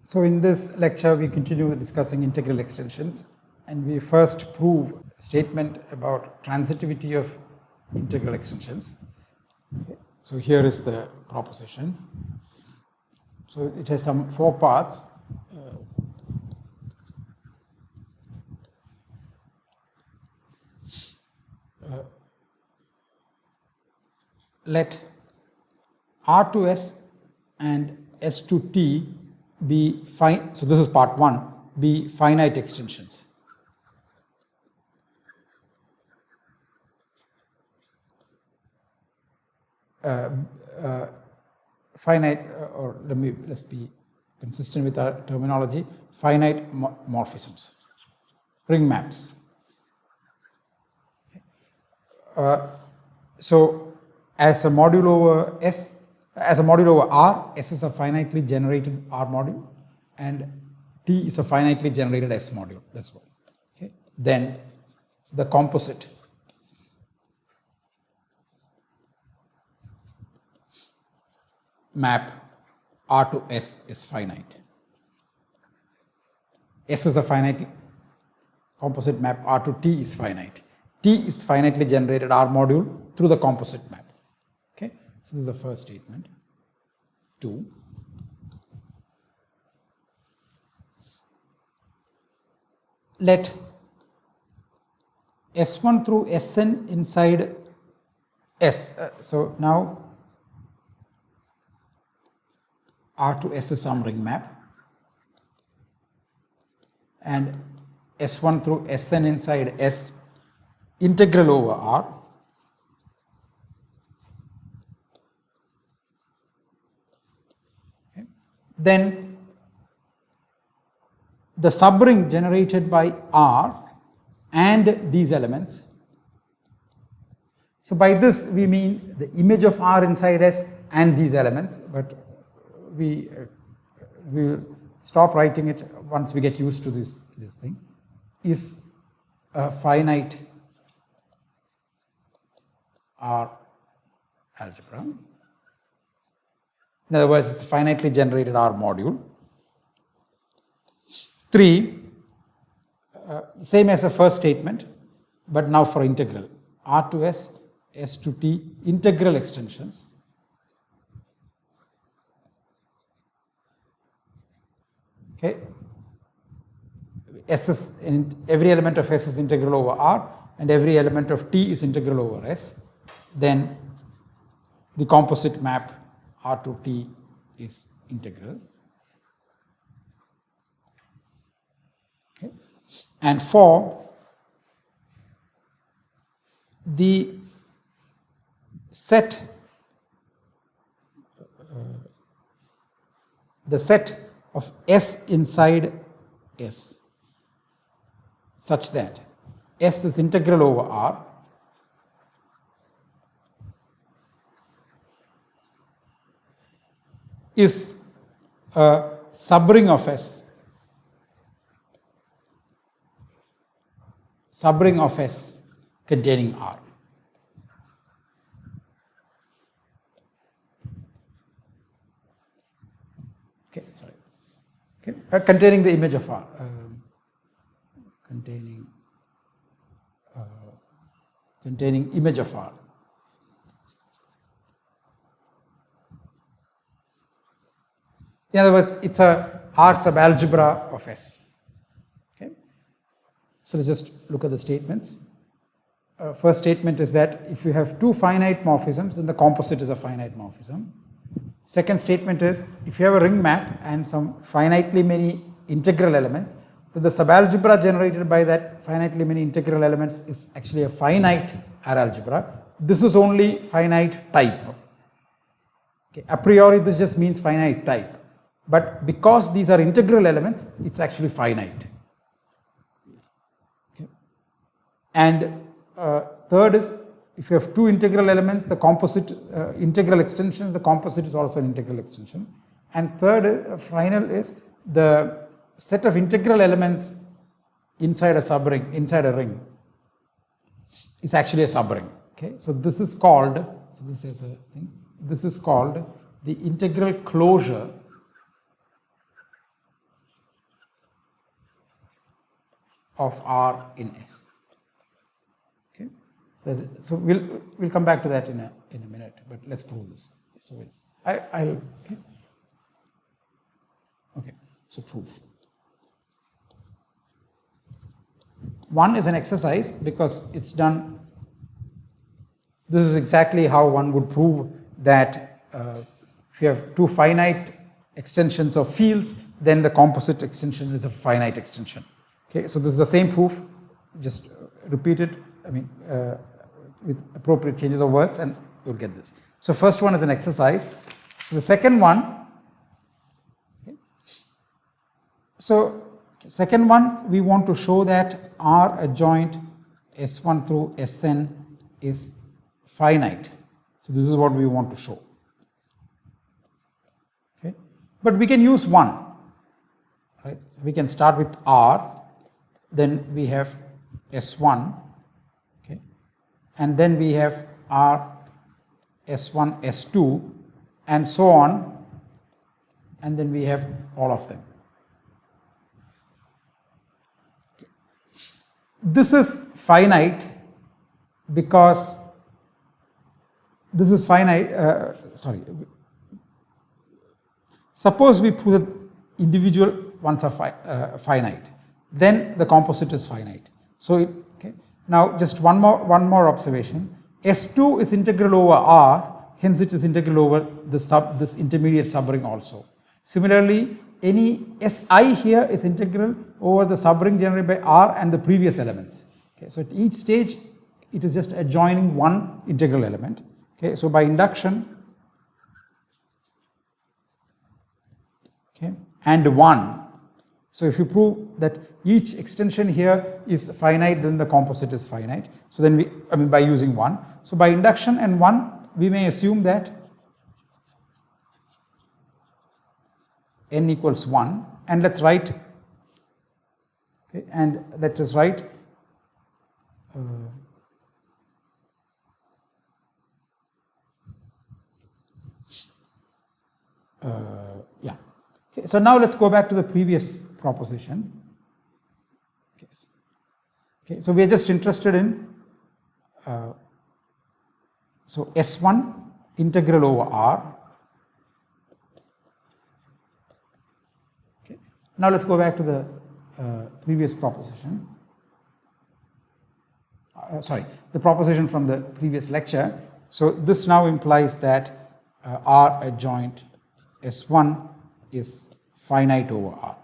So in this lecture, we continue discussing integral extensions, and we first prove a statement about transitivity of integral extensions. Okay. So here is the proposition. So it has some 4 parts. Let R to S and S to T be finite. So this is part 1, be finite extensions. Finite, or let's be consistent with our terminology, finite morphisms, ring maps. So as a module over S, as a module over R, S is a finitely generated R module and T is a finitely generated S module. That's what. Okay. Then the composite map R to S is finite. S is a finite composite map, R to T is finite. T is finitely generated R module through the composite map. Okay, so this is the first statement. 2. Let S1 through Sn inside S. So now R to S is some ring map, and S1 through Sn inside S integral over R. Okay. Then the subring generated by R and these elements. So by this we mean the image of R inside S and these elements, but we will stop writing it once we get used to this thing, is a finite R algebra. In other words, it's a finitely generated R module. 3, same as the first statement, but now for integral. R to S, S to T, integral extensions. Okay. S is every element of S is integral over R, and every element of T is integral over S. Then the composite map R to T is integral. Okay. And 4, the set of S inside S such that S is integral over R is a subring of S, containing R. Okay, sorry. Okay, containing the image of R, containing image of R. In other words, it's a R subalgebra of S. Okay. So let's just look at the statements. First statement is that if you have 2 finite morphisms, then the composite is a finite morphism. Second statement is if you have a ring map and some finitely many integral elements, then the subalgebra generated by that finitely many integral elements is actually a finite R algebra. This is only finite type. Okay. A priori, this just means finite type. But because these are integral elements, it's actually finite. Okay. And third is if you have 2 integral elements, the composite integral extensions, the composite is also an integral extension. And third, final is the set of integral elements inside a subring, inside a ring, is actually a subring. Okay, so this is called, so this is a thing, this is called the integral closure of R in S. Okay, so we'll come back to that in a minute, but let's prove this. So I'll okay. So proof. One is an exercise because it's done. This is exactly how one would prove that if you have two finite extensions of fields, then the composite extension is a finite extension. Okay, so this is the same proof, just repeat it, with appropriate changes of words, and you'll get this. So first one is an exercise. So the second one, okay. So second one, we want to show that R adjoint S1 through Sn is finite. So this is what we want to show. Okay, but we can use 1. Right? So we can start with R, then we have S1, okay, and then we have R, S1, S2, and so on, and then we have all of them. Okay. This is finite because this is finite, suppose we prove that individual ones are finite, then the composite is finite. So, okay. Now just one more observation. S2 is integral over R, hence it is integral over this intermediate subring also. Similarly, any Si here is integral over the subring generated by R and the previous elements. Okay. So at each stage, it is just adjoining one integral element. Okay, so by induction, okay, and 1. So if you prove that each extension here is finite, then the composite is finite. So then by using 1. So by induction and 1, we may assume that n equals 1, and let's write, okay, and let us write yeah. Okay, so now let's go back to the previous proposition. Okay, so we are just interested in so S1 integral over R. Okay, now let's go back to the previous proposition. The proposition from the previous lecture. So this now implies that R adjoint S1 is finite over R.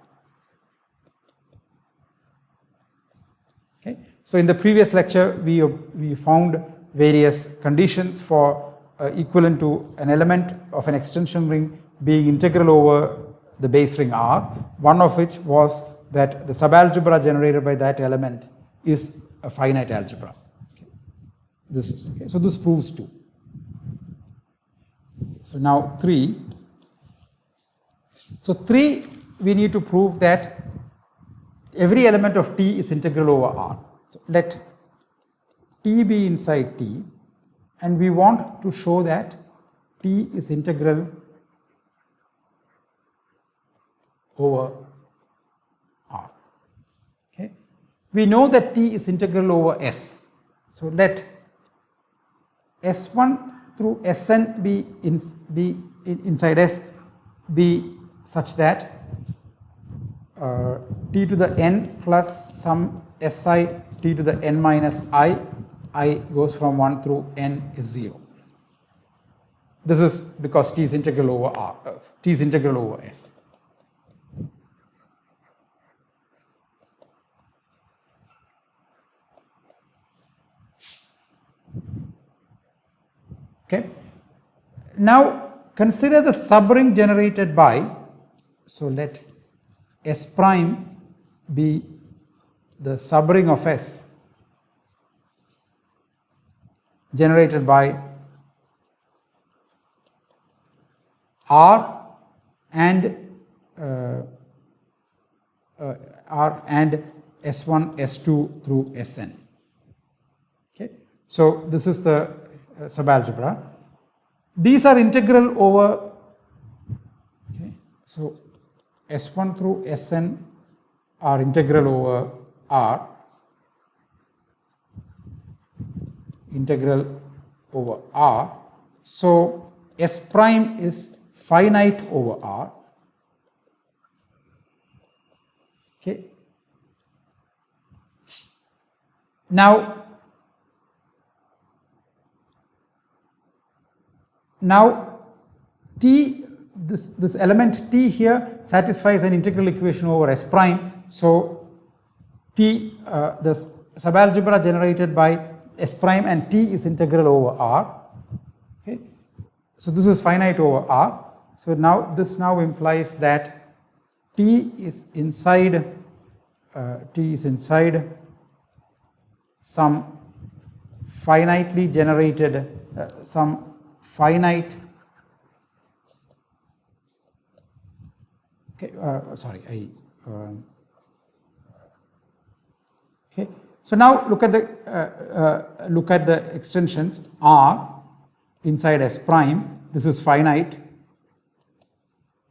Okay. So in the previous lecture, we found various conditions for equivalent to an element of an extension ring being integral over the base ring R, one of which was that the subalgebra generated by that element is a finite algebra. Okay. This is okay. So this proves 2. So now 3. So 3, we need to prove that every element of T is integral over R. So let T be inside T, and we want to show that T is integral over R. Okay. We know that T is integral over S. So let S1 through Sn be inside S be such that T to the n plus some Si T to the n minus I goes from 1 through n is 0. This is because T is integral over R, T is integral over S. Okay. Now consider the subring generated by, so let S prime be the subring of S generated by R and S1, S2 through Sn. Okay. So this is the subalgebra. These are integral over, okay, so S1 through Sn are integral over R, integral over R. So S prime is finite over R. Okay. Now T, this element T here satisfies an integral equation over S prime. So T, the subalgebra generated by S prime and T is integral over R. Okay. So this is finite over R. So now this now implies that T is inside some finitely generated, some finite, okay, okay. So now look at the extensions R inside S prime. This is finite,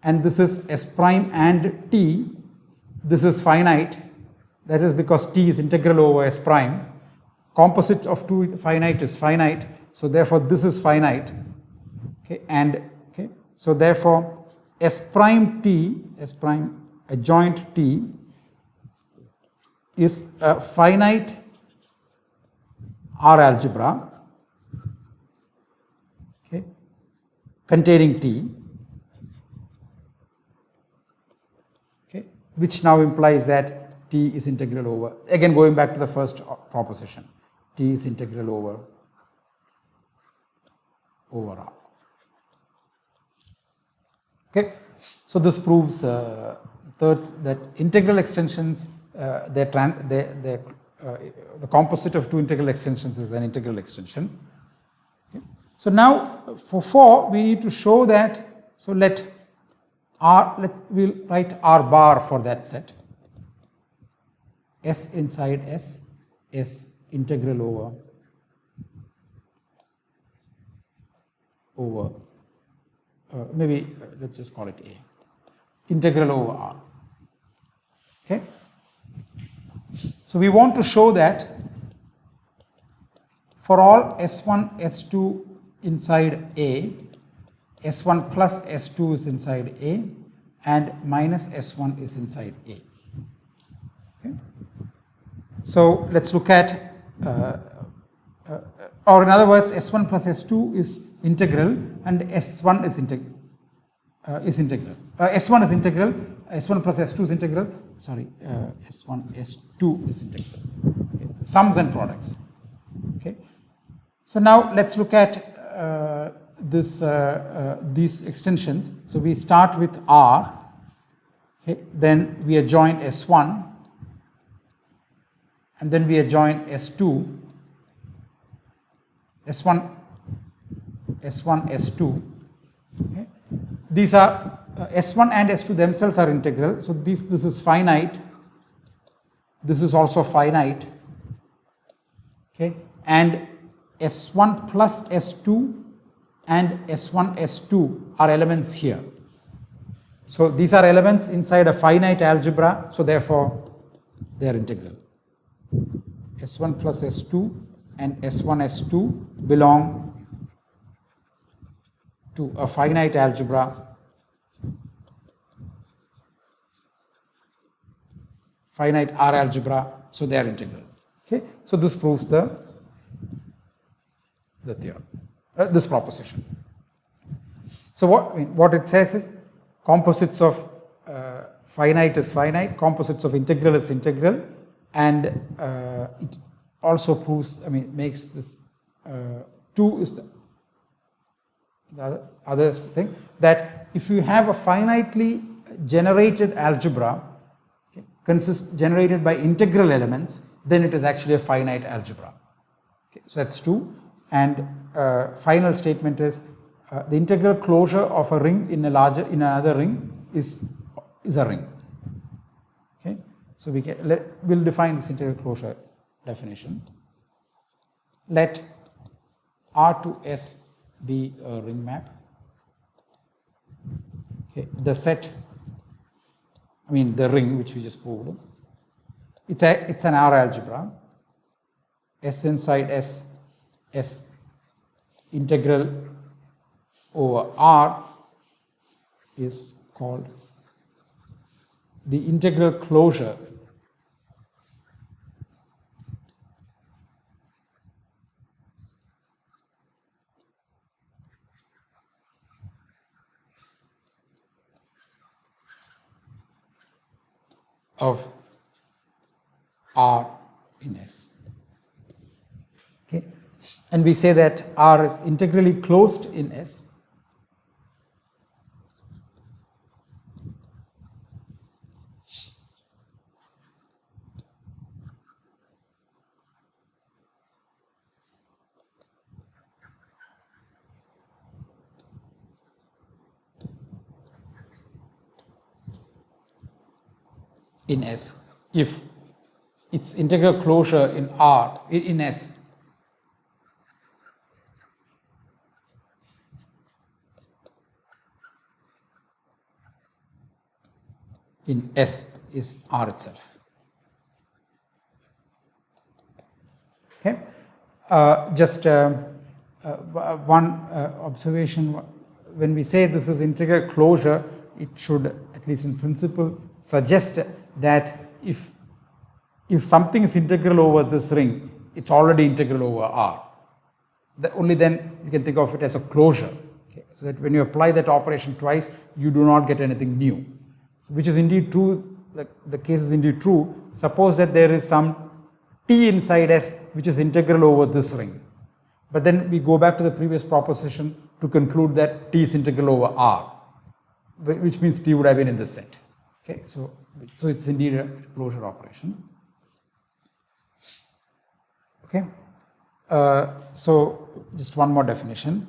and this is S prime and T. This is finite. That is because T is integral over S prime. Composite of two finite is finite. So therefore this is finite. Okay, and okay. So therefore S prime T, S prime adjoint T is a finite R algebra, okay, containing T, okay, which now implies that T is integral over, again going back to the first proposition, T is integral over R. Okay, so this proves third, that integral extensions, the composite of two integral extensions is an integral extension. Okay. So now for 4 we need to show that, so we'll write R bar for that set. S inside S is integral over maybe let's just call it A, integral over R. Okay. So we want to show that for all S1, S2 inside A, S1 plus S2 is inside A, and minus S1 is inside A. Okay. So let's look at, or in other words, S1 plus S2 is integral, and S1 is integral. S1 is integral, S1 plus S2 is integral, sorry, S1, S2 is integral. Okay. Sums and products. Okay. So now let's look at these extensions. So we start with R, okay, then we adjoin S1, and then we adjoin S2, S1, S2. Okay. These are S1 and S2 themselves are integral. So this is finite. This is also finite. Okay, and S1 plus S2 and S1, S2 are elements here. So these are elements inside a finite algebra. So therefore they are integral. S1 plus S2 and S1, S2 belong to a finite algebra, finite R algebra, so they are integral. Okay, so this proves the theorem, this proposition. So what it says is composites of finite is finite, composites of integral is integral, and it also proves, makes this 2 is the other thing, that if you have a finitely generated algebra, okay, generated by integral elements, then it is actually a finite algebra. Okay, so that's 2. And final statement is the integral closure of a ring in another ring is a ring. Okay, so we'll define this integral closure definition. Let R to S be a ring map. Okay, the set, the ring which we just proved, it's an R algebra. S inside S S integral over R is called the integral closure of R in S. Okay. And we say that R is integrally closed in S if its integral closure in R in S is R itself. Okay. Just one observation: when we say this is integral closure, it should, at least in principle, suggest that if something is integral over this ring, it's already integral over R. Only then you can think of it as a closure. Okay. So that when you apply that operation twice, you do not get anything new. So which is indeed true. The case is indeed true. Suppose that there is some t inside S which is integral over this ring. But then we go back to the previous proposition to conclude that t is integral over R, which means t would have been in this set. Okay, so it's indeed a closure operation. Okay, so just one more definition.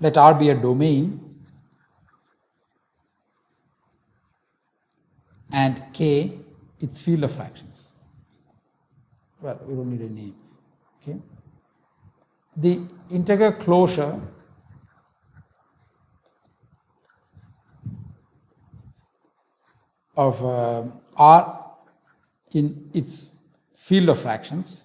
Let R be a domain and K its field of fractions. Well, we don't need a name. Okay, the integral closure of R in its field of fractions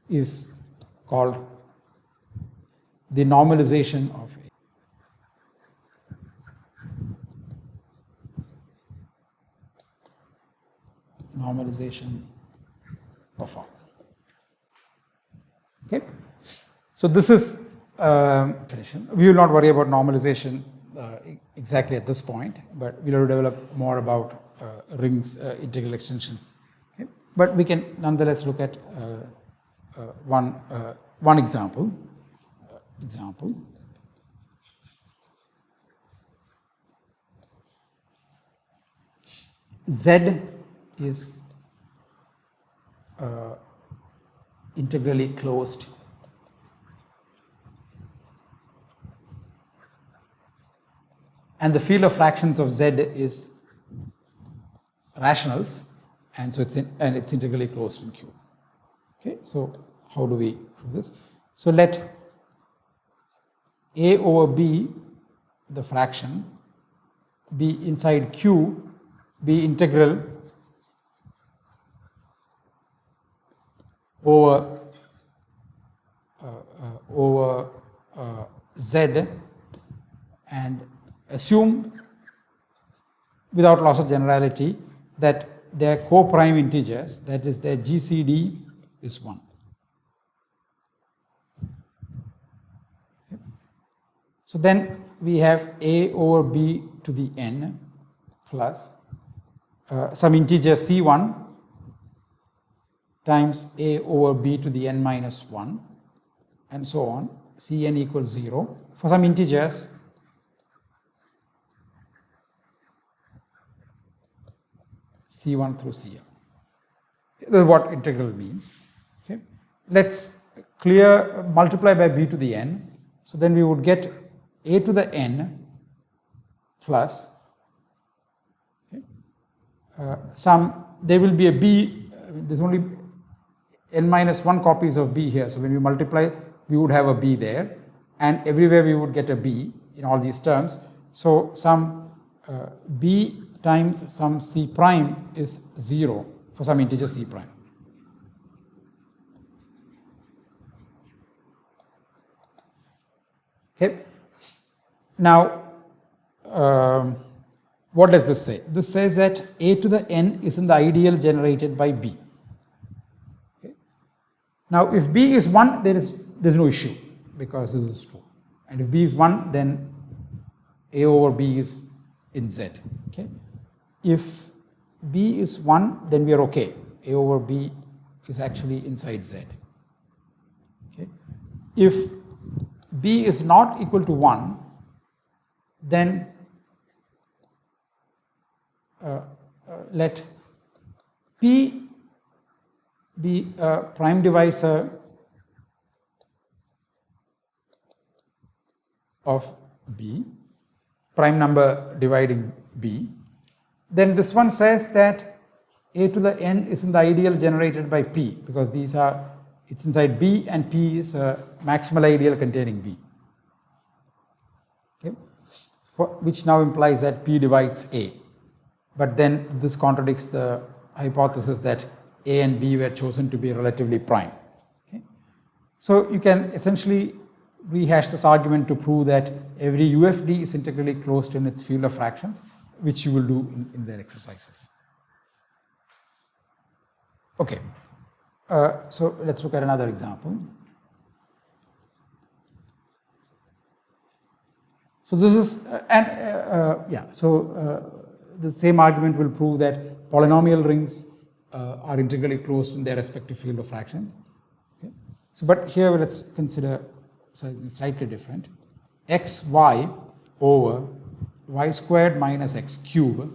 is called the normalization of A. Normalization of R. Okay. So this is definition. We will not worry about normalization exactly at this point, but we will develop more about rings, integral extensions. Okay. But we can nonetheless look at one example. Z is integrally closed and the field of fractions of Z is rationals, and so it's integrally closed in Q. Okay, so how do we do this? So let A over B, the fraction, be inside Q, be integral over Z, and assume without loss of generality that their co-prime integers, that is their GCD is 1. Okay. So then we have A over B to the n plus some integer C1 times A over B to the n minus 1 and so on, Cn equals 0 for some integers C1 through Cn. This is what integral means. Okay. Let's multiply by B to the n. So then we would get A to the n plus there will be a B, there's only n minus 1 copies of B here. So when we multiply, we would have a B there, and everywhere we would get a B in all these terms. So some b times some c prime is 0 for some integer c prime. Okay. Now, what does this say? This says that a to the n is in the ideal generated by b. Okay. Now, if b is 1, there's no issue because this is true. And if b is 1, then a over b is in z. Okay. If b is 1, then we are okay. A over b is actually inside z. Okay. If b is not equal to 1, then let p be a prime divisor of b, prime number dividing b. Then this one says that a to the n is in the ideal generated by p, because these are, it's inside b and p is a maximal ideal containing b. Okay. Which now implies that p divides a. But then this contradicts the hypothesis that a and b were chosen to be relatively prime. Okay. So you can essentially rehash this argument to prove that every UFD is integrally closed in its field of fractions, which you will do in their exercises. Okay. So let's look at another example. So this is, the same argument will prove that polynomial rings are integrally closed in their respective field of fractions. Okay. So, but here let's consider something slightly different. xy over y squared minus x cube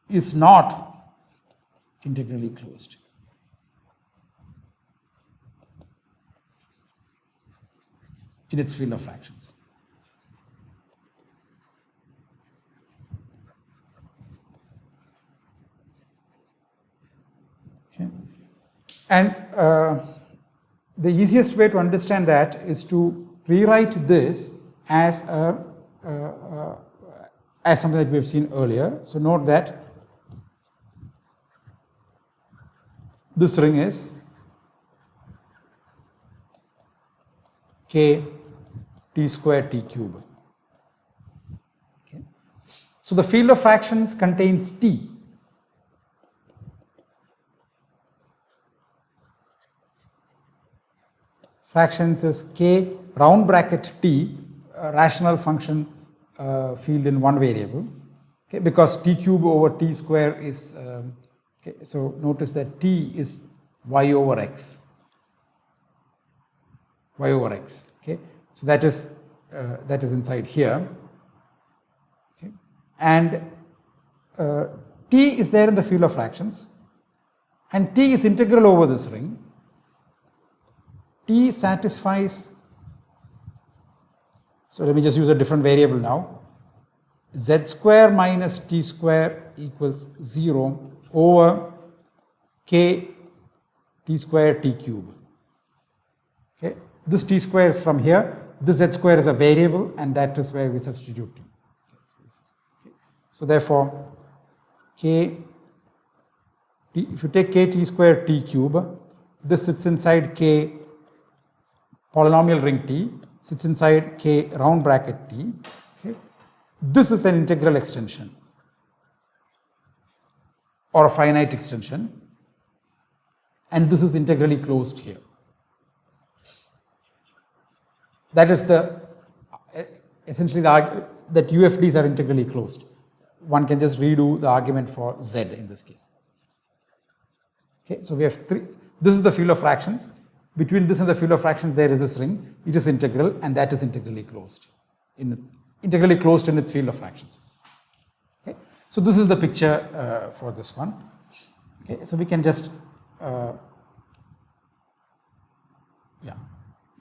is not integrally closed. In its field of fractions. Okay. And the easiest way to understand that is to rewrite this as something that we have seen earlier. So note that this ring is k t square t cube. Okay. So the field of fractions contains t. Fractions is k round bracket t, a rational function field in one variable. Okay, because t cube over t square is, okay, so notice that t is y over x. Y over x. Okay, so that is inside here. Okay, and t is there in the field of fractions, and t is integral over this ring. T satisfies, so let me just use a different variable now, z square minus t square equals 0 over k t square t cube. Okay. This t square is from here, this z square is a variable, and that is where we substitute t. Okay. So therefore, k t, if you take k t square t cube, this sits inside k polynomial ring t, sits inside k round bracket t. Okay. This is an integral extension or a finite extension, and this is integrally closed here. That is essentially that UFDs are integrally closed. One can just redo the argument for z in this case. Okay, so we have three. This is the field of fractions. Between this and the field of fractions, there is this ring. It is integral, and that is integrally closed. Integrally closed in its field of fractions. Okay, so this is the picture for this one. Okay, so we can just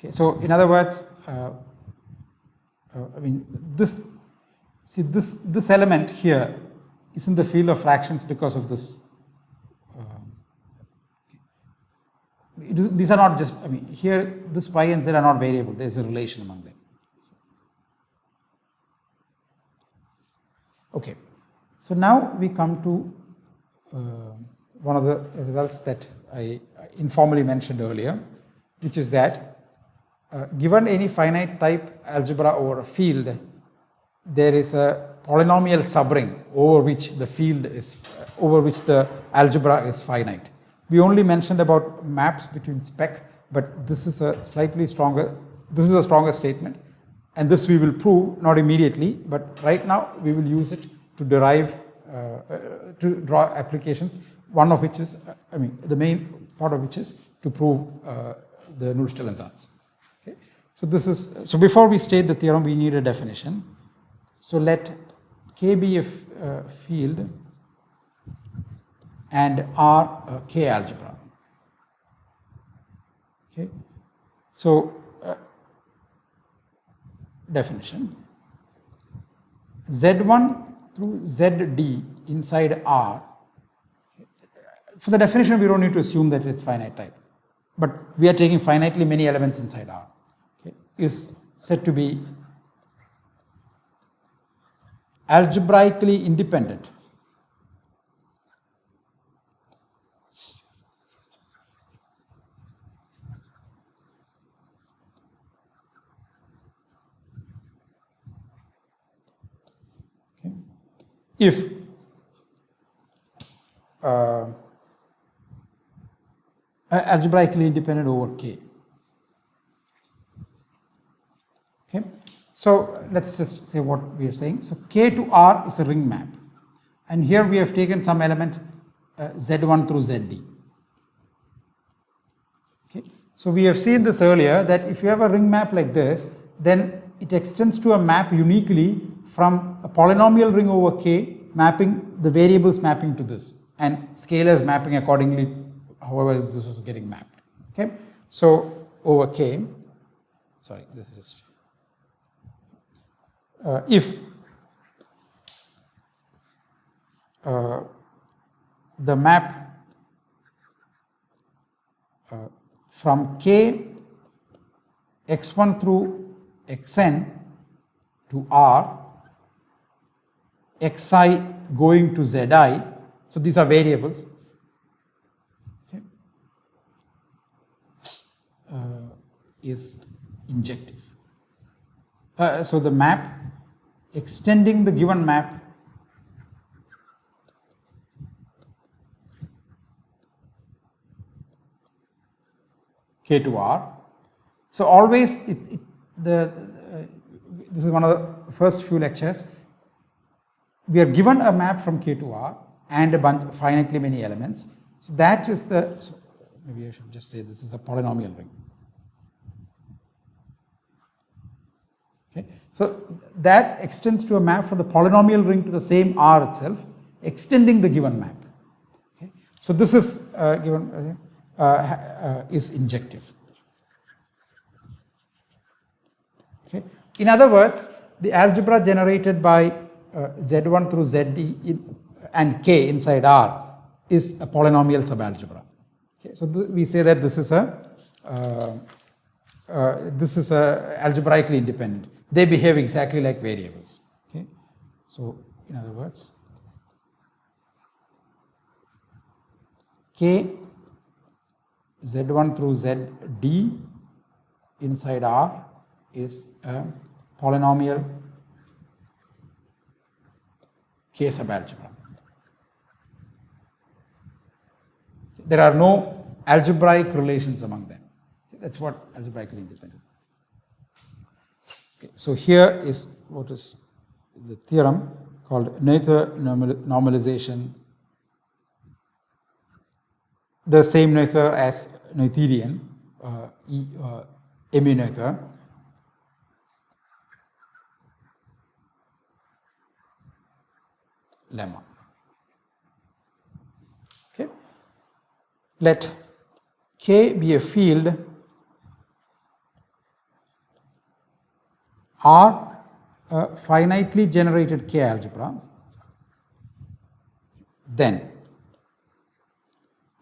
Okay, so in other words, I mean this element here is in the field of fractions because of this. These are not just, I mean, here this y and z are not variable, there is a relation among them. Okay, so now we come to one of the results that I informally mentioned earlier, which is that given any finite type algebra over a field, there is a polynomial subring over which the field is, over which the algebra is finite. We only mentioned about maps between spec, but this is a slightly stronger, this is a stronger statement, and this we will prove not immediately, but right now we will use it to derive, to draw applications, one of which is, the main part of which is to prove the Nullstellensatz. Okay? So this is, so before we state the theorem, we need a definition. So let K be a field and R a K algebra. Okay, so definition: Z1 through ZD inside R. For the definition, we don't need to assume that it's finite type, but we are taking finitely many elements inside R. Okay, is said to be algebraically independent if algebraically independent over K. Okay, so let's just say what we are saying. So K to R is a ring map, and here we have taken some element Z1 through ZD. Okay, so we have seen this earlier, that if you have a ring map like this, then it extends to a map uniquely from a polynomial ring over K, mapping the variables mapping to this, and scalars mapping accordingly, however this was getting mapped. Okay, so over K, sorry, this is just if the map from K x1 through xn to R, xi going to zi, so these are variables, okay, is injective. So the map extending the given map K to R. So always this is one of the first few lectures. We are given a map from K to R and a bunch finitely many elements. So that is the, so maybe I should just say this is a polynomial ring. Okay, so that extends to a map from the polynomial ring to the same R itself, extending the given map. Okay, so this is given is injective. Okay, in other words, the algebra generated by Z1 through ZD and K inside R is a polynomial subalgebra. Okay, so we say that this is a algebraically independent. They behave exactly like variables. Okay, so in other words, K Z1 through ZD inside R is a polynomial K subalgebra. There are no algebraic relations among them. That's what algebraically independent is. Okay, so here is what is the theorem called Noether normalization. The same Noether as Noetherian, Noether. Lemma. Okay. Let K be a field R a finitely generated K algebra, then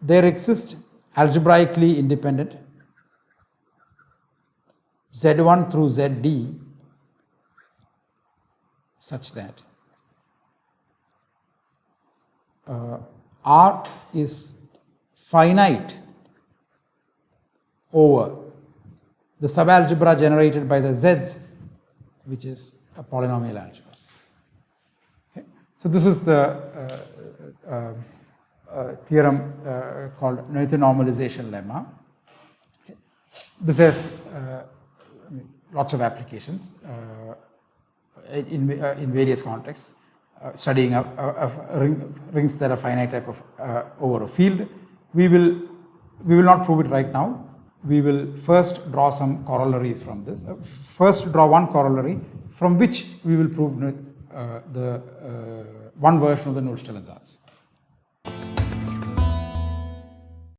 there exist algebraically independent Z1 through ZD such that R is finite over the subalgebra generated by the Z's, which is a polynomial algebra. Okay. So this is the theorem called Noether normalization lemma. Okay. This has lots of applications in various contexts. Studying rings that are finite type of over a field. We will not prove it right now. We will first draw some corollaries from this. First draw one corollary from which we will prove the one version of the Noether-Stellen Satz.